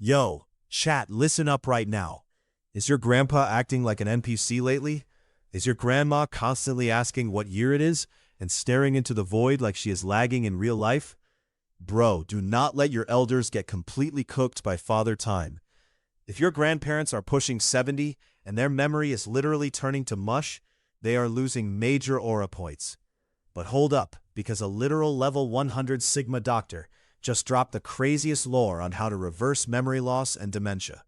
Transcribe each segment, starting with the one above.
Yo, chat, listen up right now. Is your grandpa acting like an NPC lately? Is your grandma constantly asking what year it is and staring into the void like she is lagging in real life? Bro, do not let your elders get completely cooked by father time. If your grandparents are pushing 70 and their memory is literally turning to mush, they are losing major aura points. But hold up, because a literal level 100 Sigma doctor just dropped the craziest lore on how to reverse memory loss and dementia.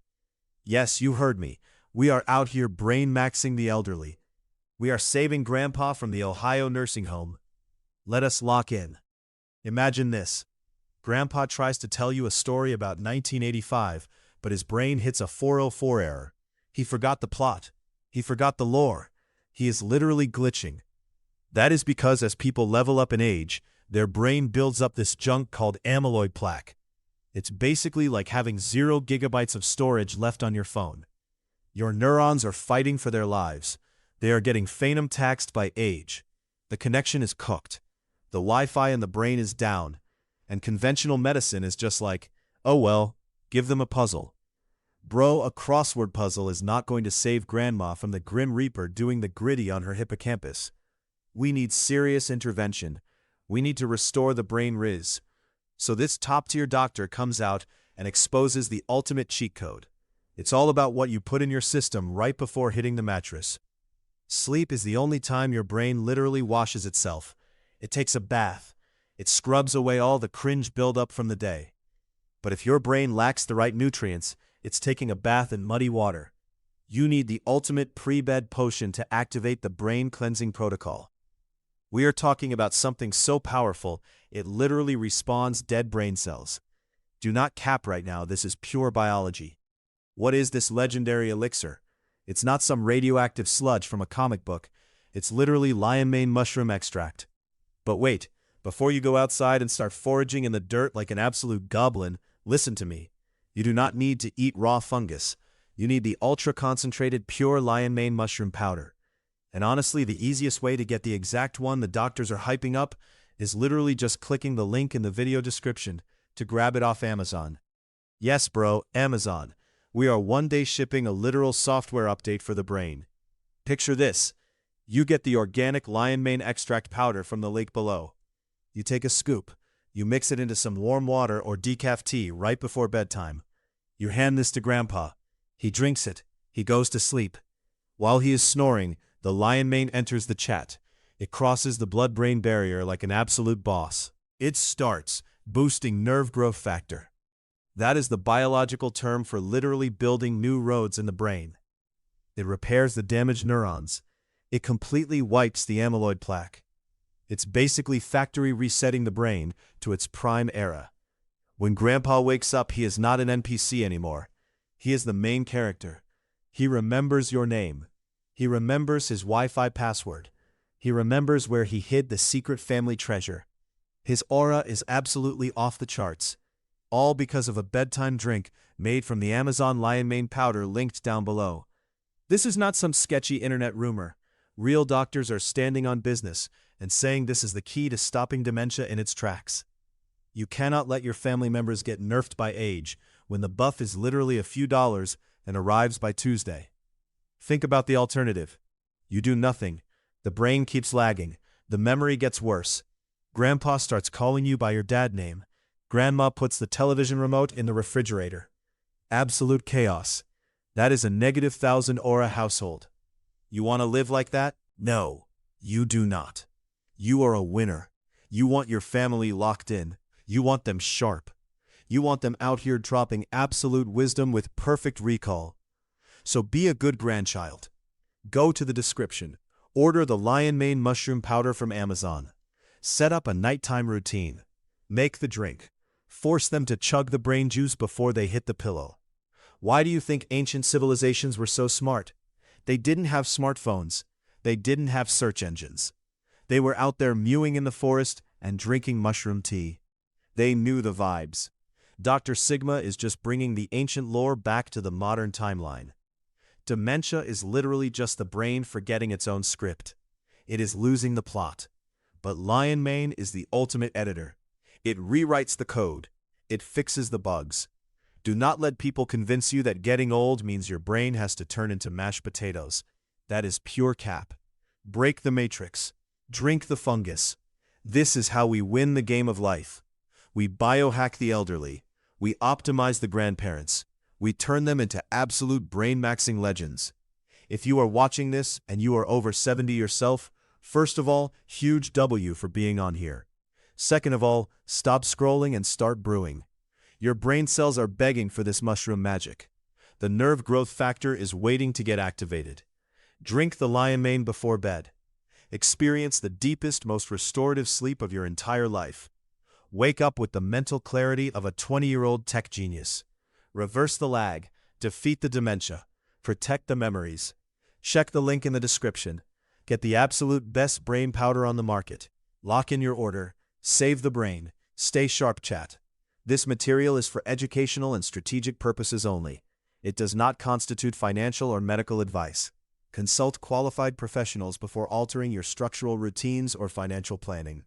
Yes, you heard me. We are out here brain maxing the elderly. We are saving Grandpa from the Ohio nursing home. Let us lock in. Imagine this. Grandpa tries to tell you a story about 1985, but his brain hits a 404 error. He forgot the plot. He forgot the lore. He is literally glitching. That is because as people level up in age, their brain builds up this junk called amyloid plaque. It's basically like having 0 gigabytes of storage left on your phone. Your neurons are fighting for their lives. They are getting phantom taxed by age. The connection is cooked. The Wi-Fi in the brain is down. And conventional medicine is just like, oh well, give them a puzzle. Bro, a crossword puzzle is not going to save Grandma from the Grim Reaper doing the gritty on her hippocampus. We need serious intervention. We need to restore the brain riz. So this top-tier doctor comes out and exposes the ultimate cheat code. It's all about what you put in your system right before hitting the mattress. Sleep is the only time your brain literally washes itself. It takes a bath. It scrubs away all the cringe buildup from the day. But if your brain lacks the right nutrients, it's taking a bath in muddy water. You need the ultimate pre-bed potion to activate the brain cleansing protocol. We are talking about something so powerful, it literally respawns dead brain cells. Do not cap right now, this is pure biology. What is this legendary elixir? It's not some radioactive sludge from a comic book. It's literally lion mane mushroom extract. But wait, before you go outside and start foraging in the dirt like an absolute goblin, listen to me. You do not need to eat raw fungus. You need the ultra-concentrated pure lion mane mushroom powder. And honestly, the easiest way to get the exact one the doctors are hyping up is literally just clicking the link in the video description to grab it off Amazon. Yes, bro, Amazon. We are one day shipping a literal software update for the brain. Picture this. You get the organic lion mane extract powder from the link below. You take a scoop. You mix it into some warm water or decaf tea right before bedtime. You hand this to Grandpa. He drinks it. He goes to sleep. While he is snoring, the lion mane enters the chat. It crosses the blood-brain barrier like an absolute boss. It starts boosting nerve growth factor. That is the biological term for literally building new roads in the brain. It repairs the damaged neurons. It completely wipes the amyloid plaque. It's basically factory resetting the brain to its prime era. When Grandpa wakes up, he is not an NPC anymore. He is the main character. He remembers your name. He remembers his Wi-Fi password. He remembers where he hid the secret family treasure. His aura is absolutely off the charts. All because of a bedtime drink made from the Amazon lion mane powder linked down below. This is not some sketchy internet rumor. Real doctors are standing on business and saying this is the key to stopping dementia in its tracks. You cannot let your family members get nerfed by age when the buff is literally a few dollars and arrives by Tuesday. Think about the alternative. You do nothing. The brain keeps lagging. The memory gets worse. Grandpa starts calling you by your dad name. Grandma puts the television remote in the refrigerator. Absolute chaos. That is a negative 1,000 aura household. You want to live like that? No, you do not. You are a winner. You want your family locked in. You want them sharp. You want them out here dropping absolute wisdom with perfect recall. So be a good grandchild. Go to the description. Order the lion mane mushroom powder from Amazon. Set up a nighttime routine. Make the drink. Force them to chug the brain juice before they hit the pillow. Why do you think ancient civilizations were so smart? They didn't have smartphones. They didn't have search engines. They were out there mewing in the forest and drinking mushroom tea. They knew the vibes. Dr. Sigma is just bringing the ancient lore back to the modern timeline. Dementia is literally just the brain forgetting its own script. It is losing the plot. But lion mane is the ultimate editor. It rewrites the code. It fixes the bugs. Do not let people convince you that getting old means your brain has to turn into mashed potatoes. That is pure cap. Break the matrix. Drink the fungus. This is how we win the game of life. We biohack the elderly. We optimize the grandparents. We turn them into absolute brain-maxing legends. If you are watching this and you are over 70 yourself, first of all, huge W for being on here. Second of all, stop scrolling and start brewing. Your brain cells are begging for this mushroom magic. The nerve growth factor is waiting to get activated. Drink the lion mane before bed. Experience the deepest, most restorative sleep of your entire life. Wake up with the mental clarity of a 20-year-old tech genius. Reverse the lag, defeat the dementia, protect the memories. Check the link in the description. Get the absolute best brain powder on the market. Lock in your order. Save the brain. Stay sharp, chat. This material is for educational and strategic purposes only. It does not constitute financial or medical advice. Consult qualified professionals before altering your structural routines or financial planning.